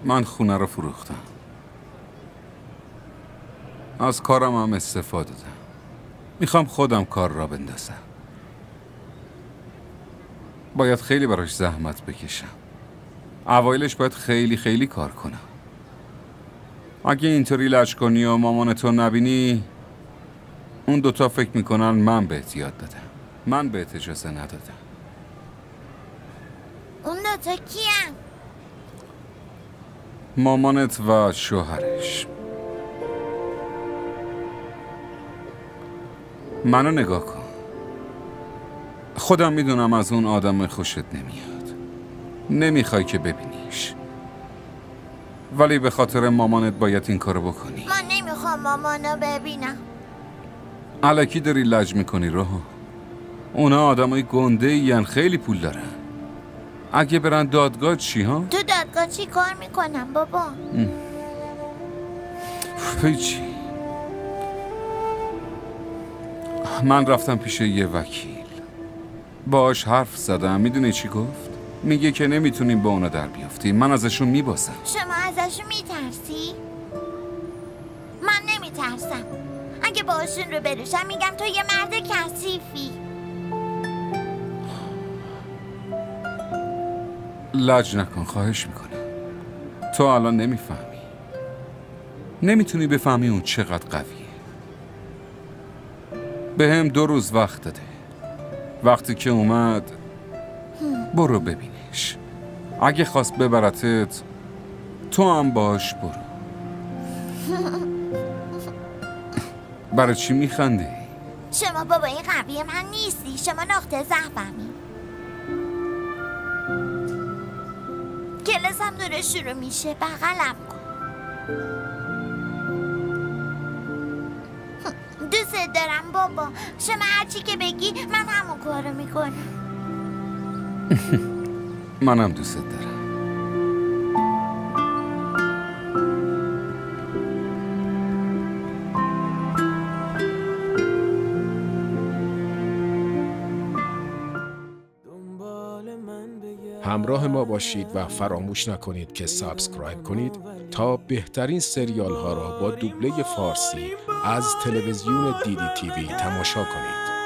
من خونه رو فروختم. از کارم هم استفاده دادم. میخوام خودم کار را بندازم. باید خیلی براش زحمت بکشم. اوایلش باید خیلی کار کنم. اگه اینطوری لج کنی و مامانتو نبینی، اون دوتا فکر میکنن من بهت یاد دادم. من بهت اجازه ندادم. اون دوتا کیم؟ مامانت و شوهرش. منو نگاه کن. خودم میدونم از اون آدم خوشت نمیاد. نمیخوای که ببینیش. ولی به خاطر مامانت باید این کارو بکنی. من نمیخوام مامانو ببینم. الکی داری لج میکنی روحا. اونا آدمای گنده این خیلی پول دارن. اگه برن دادگاه چی ها؟ تو دادگاه چی کار میکنم بابا؟ هیچی. من رفتم پیش یه وکیل. باهاش حرف زدم. میدونی چی گفت؟ میگه که نمیتونیم با اونا در بیافتیم. من ازشون میباسم. شما ازشون میترسی؟ من نمیترسم. اگه باهاشون رو بروشم میگم تو یه مرد کثیفی. لج نکن، خواهش میکنم. تو الان نمیفهمی. نمیتونی بفهمی اون چقدر قویه. به هم 2 روز وقت داده. وقتی که اومد برو ببینش. اگه خواست ببرتت تو هم باش برو. برای چی میخندی؟ شما بابا این قوی من نیستی. شما نقطه ضعفمی. کلاسم داره شروع میشه. بغلم کن. دوست دارم بابا. شما هرچی که بگی من همون کارو میکنم. منم دوست دارم. همراه ما باشید و فراموش نکنید که سابسکرایب کنید تا بهترین سریال ها را با دوبله فارسی از تلویزیون دیدی تیوی تماشا کنید.